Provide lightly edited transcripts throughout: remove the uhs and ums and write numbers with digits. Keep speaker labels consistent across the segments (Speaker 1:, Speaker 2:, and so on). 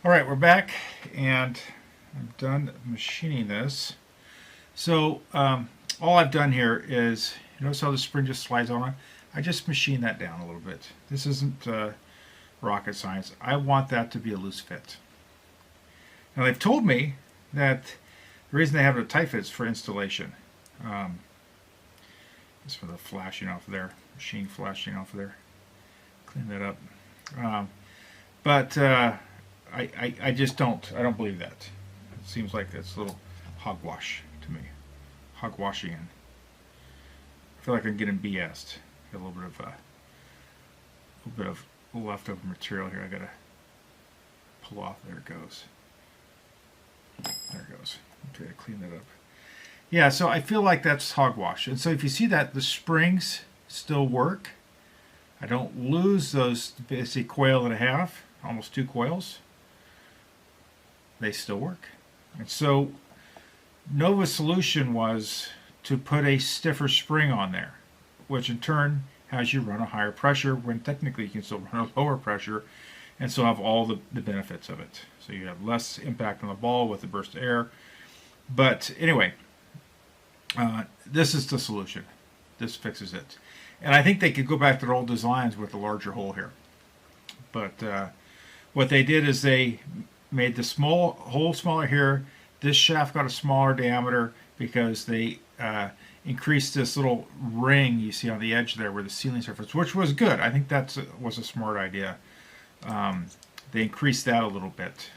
Speaker 1: Alright, we're back and I'm done machining this. So all I've done here is, you notice how the spring just slides on? I just machined that down a little bit. This isn't rocket science. I want that to be a loose fit. Now they've told me that the reason they have it a tight fit is for installation. Just for the flashing off of there, machine flashing off of there. Clean that up. I just don't believe that. It seems like that's a little hogwash to me. Hogwashing. I feel like I'm getting BS'd. Got a little bit of leftover material here. I gotta pull off. There it goes. There it goes. Okay, clean that up. Yeah, so I feel like that's hogwash. And so if you see that the springs still work, I don't lose those basically coil and a half, almost 2 coils. They still work. And so Nova's solution was to put a stiffer spring on there, which in turn has you run a higher pressure when technically you can still run a lower pressure and still have all the benefits of it. So you have less impact on the ball with the burst of air. But anyway, this is the solution. This fixes it. And I think they could go back to their old designs with a larger hole here. But what they did is they made the small hole smaller here. This shaft got a smaller diameter because they increased this little ring you see on the edge there where the sealing surface, which was good. I think that was a smart idea. They increased that a little bit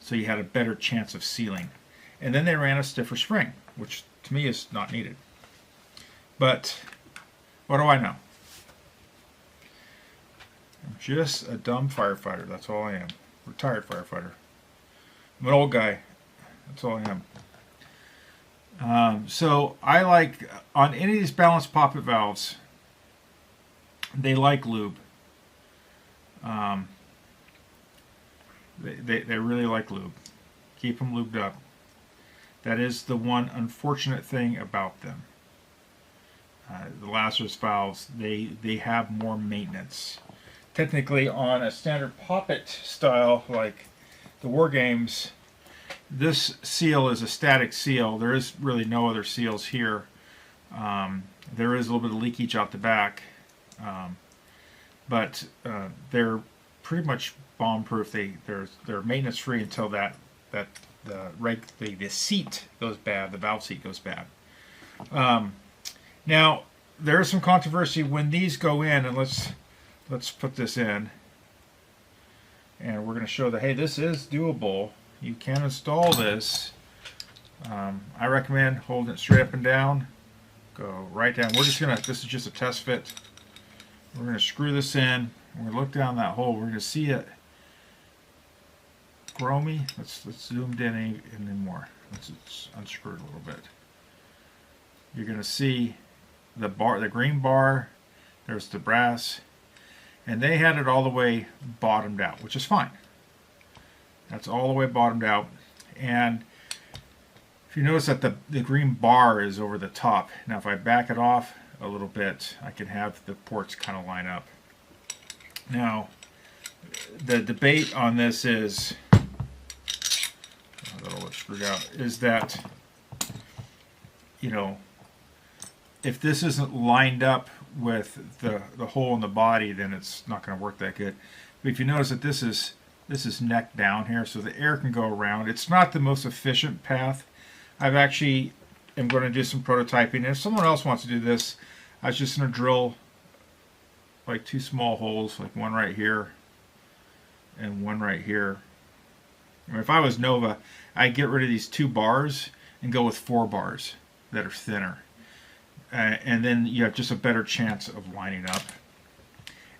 Speaker 1: so you had a better chance of sealing. And then they ran a stiffer spring, which to me is not needed. But what do I know? I'm just a dumb firefighter. That's all I am. Retired firefighter. I'm an old guy. That's all I am. So I like, on any of these balanced poppet valves, they like lube. They really like lube. Keep them lubed up. That is the one unfortunate thing about them. The Lazarus valves, they have more maintenance. Technically, on a standard Poppet style like the War Games, this seal is a static seal. There is really no other seals here. There is a little bit of leakage out the back, but they're pretty much bomb-proof. They're maintenance-free until the seat goes bad, the valve seat goes bad. Now there is some controversy when these go in, and let's put this in, and we're going to show that hey, this is doable. You can install this. I recommend holding it straight up and down. Go right down. We're just gonna. This is just a test fit. We're going to screw this in. We're going to look down that hole. We're going to see it. Chromy. Let's zoom in any more. Let's unscrew it a little bit. You're going to see the bar, the green bar. There's the brass, and they had it all the way bottomed out, which is fine. That's all the way bottomed out. And if you notice that the green bar is over the top. Now if I back it off a little bit, I can have the ports kind of line up. Now the debate on this is, that'll screwed out, is that, you know, if this isn't lined up with the hole in the body, then it's not going to work that good. But if you notice that this is neck down here, so the air can go around. It's not the most efficient path. I've actually am going to do some prototyping. And if someone else wants to do this, I was just going to drill like 2 small holes, like one right here and one right here. I mean, if I was Nova, I'd get rid of these 2 bars and go with 4 bars that are thinner. And then you have just a better chance of lining up.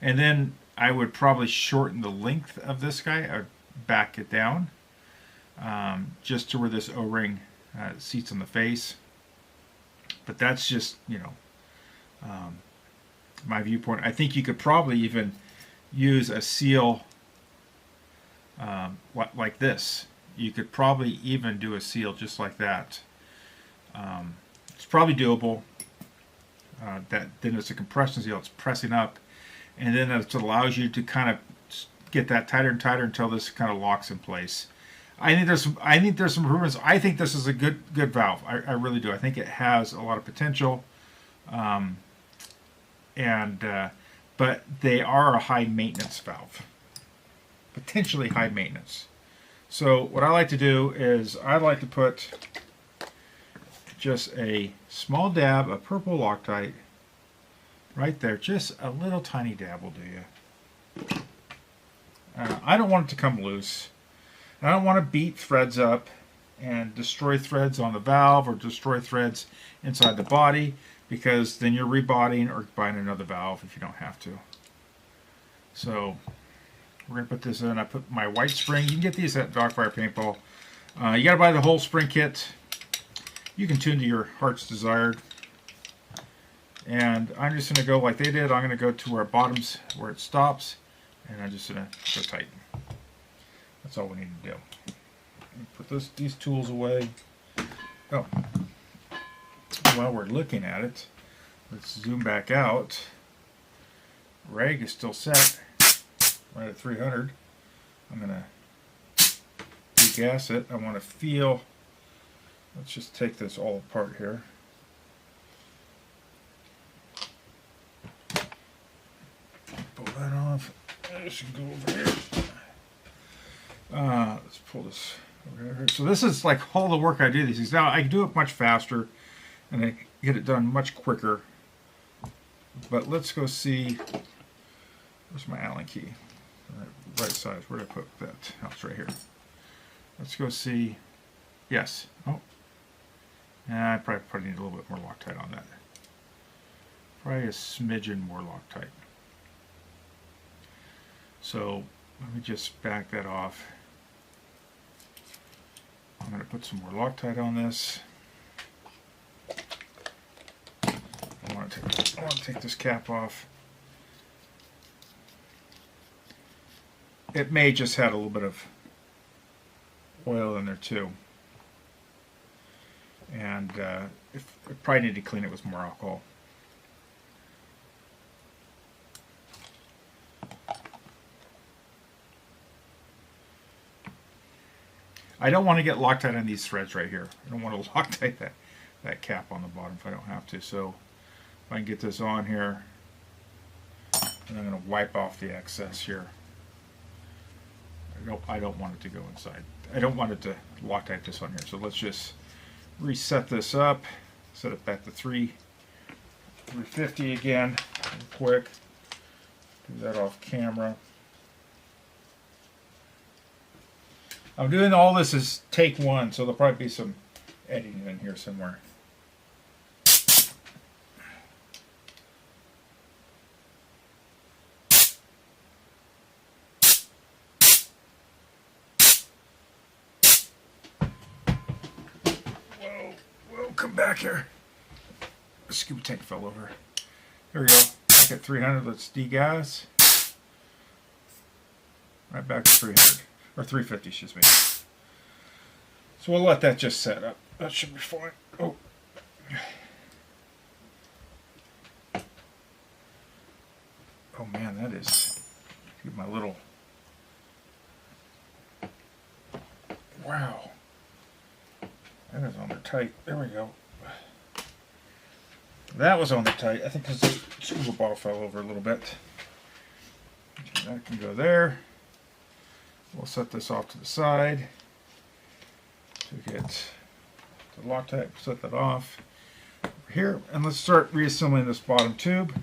Speaker 1: And then I would probably shorten the length of this guy. I would back it down just to where this O-ring seats on the face. But that's just, you know, my viewpoint. I think you could probably even use a seal like this. You could probably even do a seal just like that. It's probably doable. Then it's a compression seal. It's pressing up, and then it allows you to kind of get that tighter and tighter until this kind of locks in place. I think there's some improvements. I think this is a good valve. I really do. I think it has a lot of potential, but they are a high maintenance valve, potentially high maintenance. So what I like to do is I like to put just a small dab of purple Loctite right there. Just a little tiny dab will do you. I don't want it to come loose. I don't want to beat threads up and destroy threads on the valve or destroy threads inside the body, because then you're rebodying or buying another valve if you don't have to. So we're going to put this in. I put my white spring. You can get these at Docfire Paintball. You got to buy the whole spring kit. You can tune to your heart's desired. And I'm just going to go like they did. I'm going to go to where bottoms, where it stops, and I'm just going to go tighten. That's all we need to do. Put these tools away. Oh, while we're looking at it, let's zoom back out. Rag is still set right at 300. I'm going to degas it. I want to feel. Let's just take this all apart here. Pull that off. I should go over here. Let's pull this over here. So this is like all the work I do these things. Now I can do it much faster and I get it done much quicker. But let's go see. Where's my Allen key? Right size. Where did I put that? Oh, it's right here. Let's go see. Yes. Oh. I probably need a little bit more Loctite on that. Probably a smidgen more Loctite. So let me just back that off. I'm going to put some more Loctite on this. I want to take this cap off. It may just have a little bit of oil in there too. And I probably need to clean it with more alcohol. I don't want to get Loctite on these threads right here. I don't want to Loctite that cap on the bottom if I don't have to. So if I can get this on here, and I'm going to wipe off the excess here. I don't want it to go inside. I don't want it to Loctite this on here. So let's just reset this up. Set it back to 350 again, real quick. Do that off camera. I'm doing all this as take one, so there'll probably be some editing in here somewhere. Whoa, come back here. The scuba tank fell over. There we go. Back at 300, let's degas. Right back to 300. Or 350, excuse me. So we'll let that just set up. That should be fine. Oh. Oh man, that is. Get my little. Wow. That is on there tight. There we go. That was on there tight. I think because the scuba bottle fell over a little bit. That can go there. We'll set this off to the side to get the Loctite, set that off over here, and let's start reassembling this bottom tube.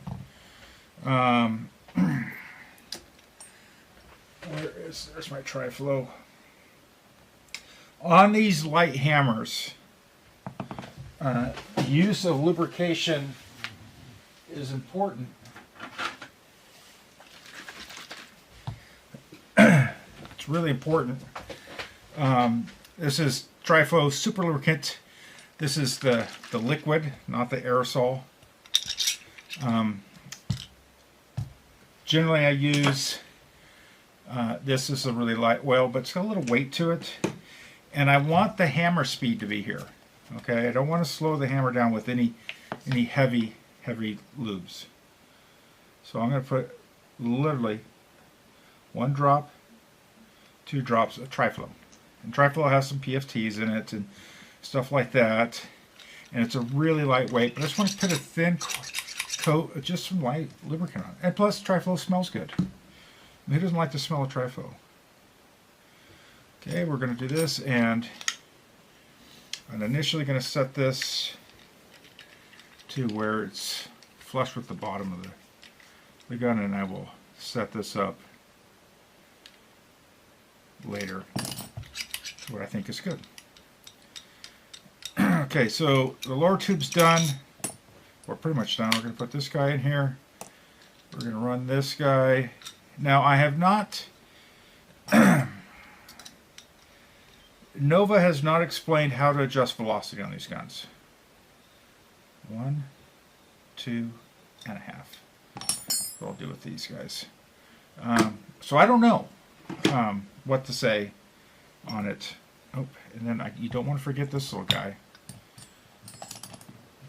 Speaker 1: There's my tri-flow. On these light hammers, use of lubrication is important. It's really important. This is Tri-Flow Super Lubricant. This is the liquid, not the aerosol. Generally I use, this is a really light oil, but it's got a little weight to it. And I want the hammer speed to be here. Okay, I don't want to slow the hammer down with any heavy lubes. So I'm going to put literally 1 drop, 2 drops of triflow. And triflow has some PFTs in it and stuff like that. And it's a really lightweight, but I just want to put a thin coat of just some light lubricant on it. And plus, triflow smells good. Who doesn't like the smell of triflow? Okay, we're going to do this, and I'm initially going to set this to where it's flush with the bottom of the gun, and I will set this up later to what I think is good. Okay, so the lower tube's done. We're pretty much done. We're going to put this guy in here. We're going to run this guy. Now, I have not... Nova has not explained how to adjust velocity on these guns. 1, 2.5. What I'll do with these guys. So I don't know what to say on it. Oh, and then you don't want to forget this little guy.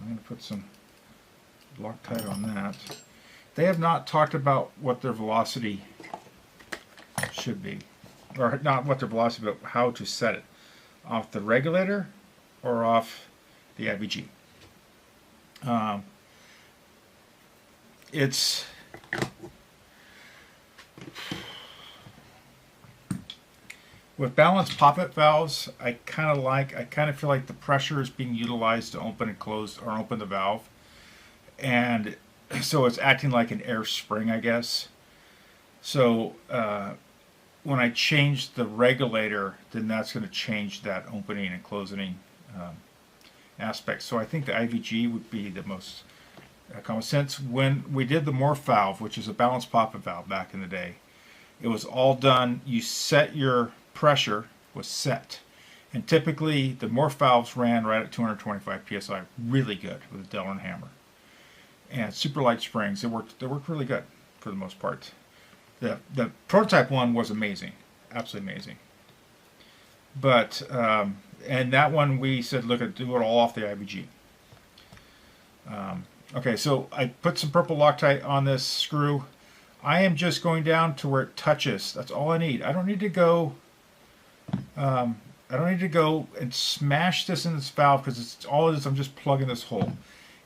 Speaker 1: I'm going to put some Loctite on that. They have not talked about what their velocity should be. Or not what their velocity, but how to set it. Off the regulator or off the IVG. It's with balanced poppet valves, I kind of feel like the pressure is being utilized to open and close or open the valve, and so it's acting like an air spring, I guess. So when I change the regulator, then that's going to change that opening and closing aspect. So I think the IVG would be the most common sense. When we did the morph valve, which is a balanced poppet valve back in the day, it was all done, you set your pressure was set. And typically the morph valves ran right at 225 psi, really good with a Delrin hammer. And super light springs, they worked really good for the most part. The prototype one was amazing, absolutely amazing. But and that one we said, look, do it all off the IVG. Okay, so I put some purple Loctite on this screw. I am just going down to where it touches. That's all I need. I don't need to go. I don't need to go and smash this in this valve, because it's all it is. I'm just plugging this hole.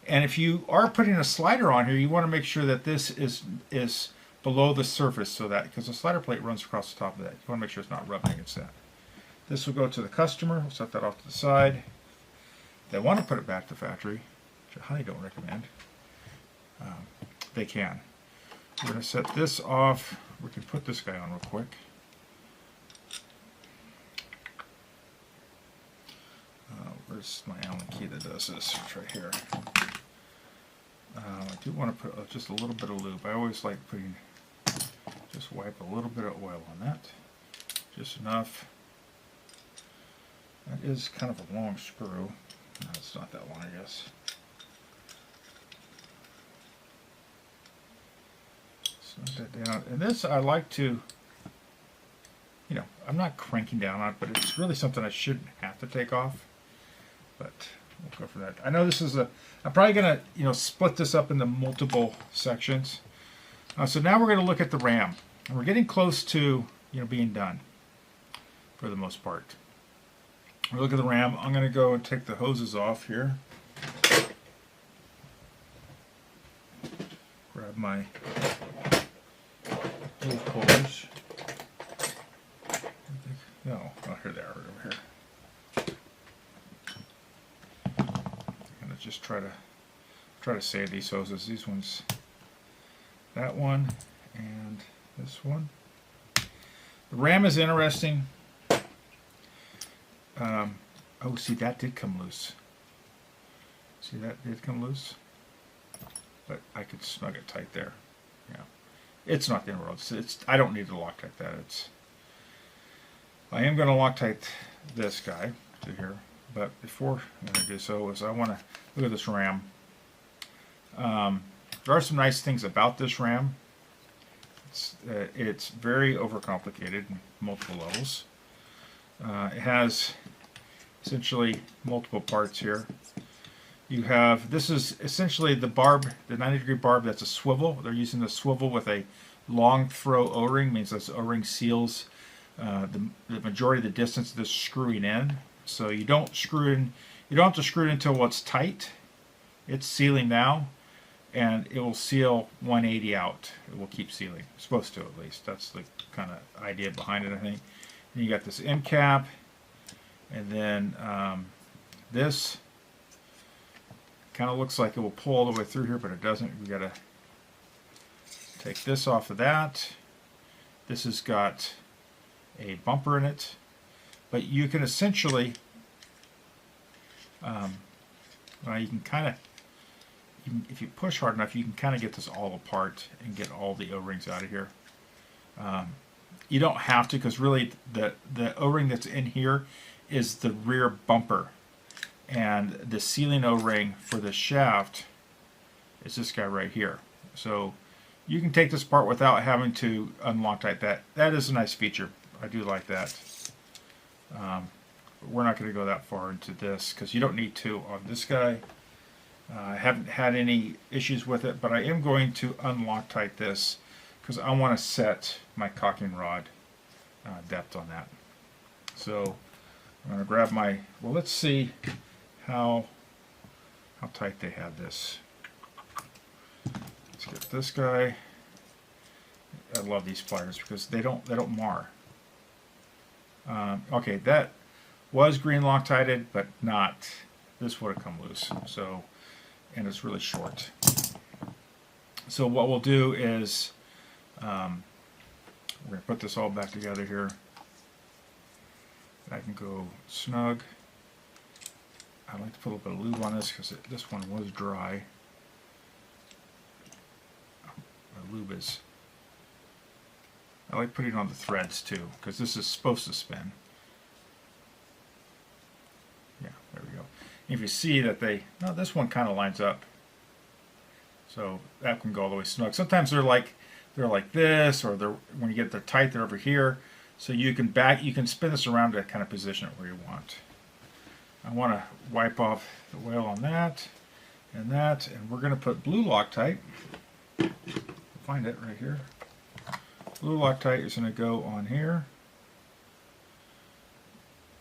Speaker 1: And if you are putting a slider on here, you want to make sure that this is below the surface, so that, because the slider plate runs across the top of that, you want to make sure it's not rubbing against that. This will go to the customer. We'll set that off to the side. They want to put it back to the factory, which I highly don't recommend. They can. We're going to set this off. We can put this guy on real quick. Where's my Allen key that does this? It's right here. I do want to put just a little bit of lube. I always like putting, just wipe a little bit of oil on that. Just enough. That is kind of a long screw. No, it's not that long, I guess. Slide that down. And this I like to, you know, I'm not cranking down on it, but it's really something I shouldn't have to take off. But we'll go for that. I know this is I'm probably going to, you know, split this up into multiple sections. So now we're going to look at the ram. And we're getting close to, you know, being done for the most part. We'll look at the ram. I'm going to go and take the hoses off here. Grab my little pullers. No, oh, here they are, right over here. I'm going to just try to save these hoses. These ones, that one, and this one. The ram is interesting. Oh, see, that did come loose. See, that did come loose. But I could snug it tight there. Yeah, it's not the end of the road. I don't need to Loctite that. I am going to Loctite this guy to here. But before I'm going to do so, is I want to look at this ram. There are some nice things about this ram. It's very overcomplicated in multiple levels. It has essentially multiple parts here. You have, this is essentially the barb, the 90-degree barb that's a swivel. They're using the swivel with a long throw O-ring, means this O-ring seals the majority of the distance of this screwing in. So you don't screw in, you don't have to screw it until it's tight. It's sealing now, and it will seal 180 out. It will keep sealing. It's supposed to, at least. That's the kind of idea behind it, I think. And you got this end cap, and then this kind of looks like it will pull all the way through here, but it doesn't. We got to take this off of that. This has got a bumper in it, but you can essentially, well, you can kind of, if you push hard enough, you can kind of get this all apart and get all the O-rings out of here. You don't have to, because really the O-ring that's in here is the rear bumper, and the sealing O-ring for the shaft is this guy right here. So you can take this apart without having to unloctite that. That is a nice feature. I do like that. But we're not going to go that far into this because you don't need to on this guy. I haven't had any issues with it, but I am going to unloctite this because I want to set my cocking rod depth on that. So I'm going to grab my, well, let's see how tight they have this. Let's get this guy. I love these pliers because they don't mar. Okay, that was green Loctited, but not. This would have come loose. So, and it's really short. So what we'll do is we're going to put this all back together here. I can go snug. I like to put a little bit of lube on this because this one was dry. The lube is, I like putting it on the threads too because this is supposed to spin. Yeah, there we go. If you see that no, this one kind of lines up. So that can go all the way snug. Sometimes they're like this, or when you get they're tight, they're over here. So you can spin this around to kind of position it where you want. I want to wipe off the oil on that, and we're going to put blue Loctite. Find it right here. Blue Loctite is going to go on here.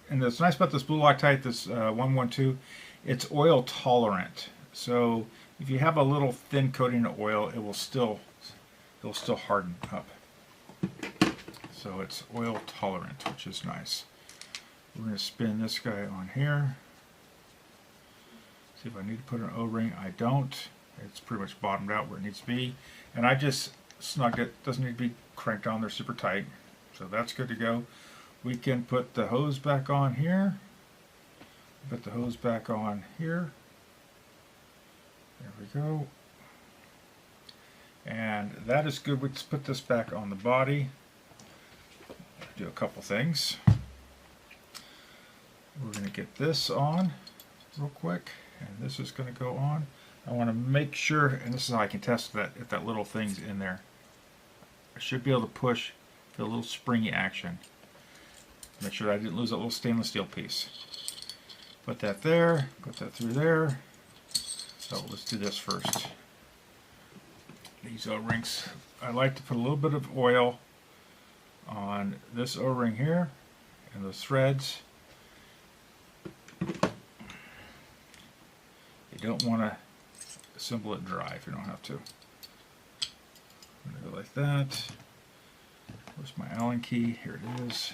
Speaker 1: And what's nice about this blue Loctite, this 112, it's oil tolerant. So if you have a little thin coating of oil, it'll still harden up. So it's oil tolerant, which is nice. We're going to spin this guy on here. See if I need to put an O-ring. I don't. It's pretty much bottomed out where it needs to be. And I just snugged it. Doesn't need to be cranked on. They're super tight. So that's good to go. We can put the hose back on here. Put the hose back on here. There we go. And that is good. Let's put this back on the body. Do a couple things. We're going to get this on real quick, and this is going to go on. I want to make sure, and this is how I can test that if that little thing's in there. I should be able to push the little springy action. Make sure that I didn't lose that little stainless steel piece. Put that there, put that through there. So let's do this first. These O-rings, I like to put a little bit of oil on this O-ring here and the threads. You don't want to assemble it dry if you don't have to. I'm going to go like that. Where's my Allen key? Here it is.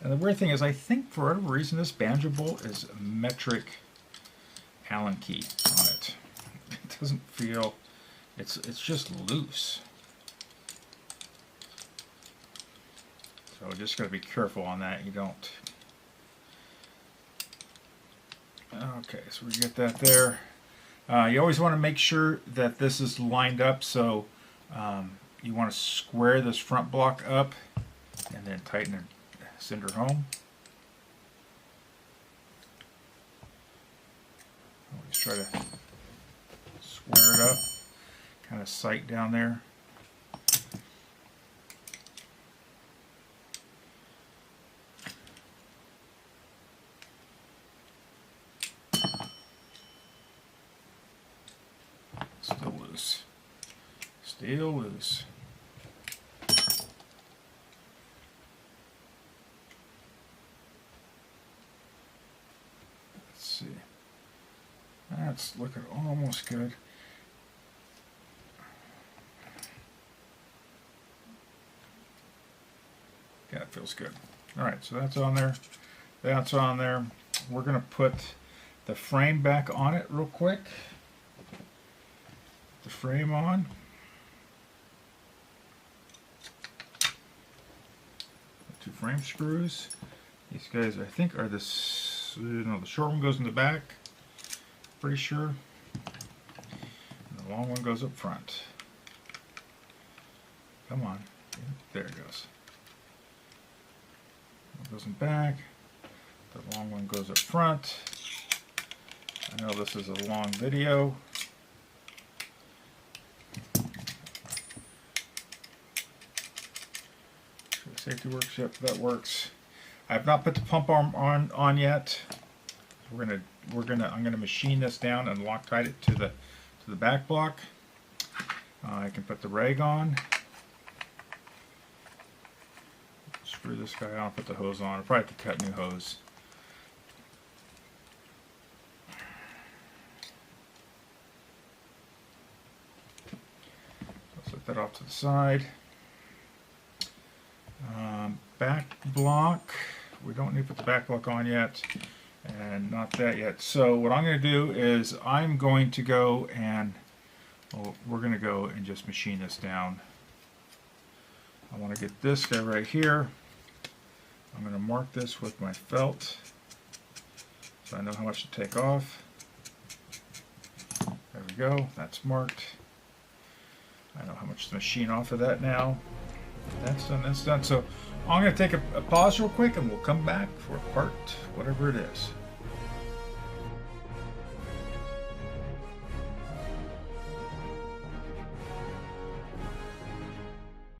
Speaker 1: And the weird thing is, I think for whatever reason this banjo bolt is a metric Allen key on it. It doesn't feel, it's just loose. So just got to be careful on that. You don't. Okay, so we get that there. You always want to make sure that this is lined up. So you want to square this front block up and then tighten it. Send her home. Always try to square it up, kind of sight down there. Still loose. Let's see. That's looking almost good. Yeah, it feels good. Alright, so that's on there. That's on there. We're going to put the frame back on it real quick. The frame on. Two frame screws. These guys, I think, are this. No, the short one goes in the back. Pretty sure. And the long one goes up front. Come on. There it goes. One goes in back. The long one goes up front. I know this is a long video. Safety works. Yep, that works. I have not put the pump arm on yet. I'm gonna machine this down and Loctite it to the back block. I can put the rag on. Screw this guy on. Put the hose on. I'll probably have to cut new hose. Set that off to the side. Back block, we don't need to put the back block on yet, and not that yet. So what I'm going to do is I'm going to go and, well, we're going to go and just machine this down. I want to get this guy right here. I'm going to mark this with my felt so I know how much to take off. There we go, that's marked. I know how much to machine off of that now. That's done, that's done. So I'm going to take a pause real quick and we'll come back for part whatever it is.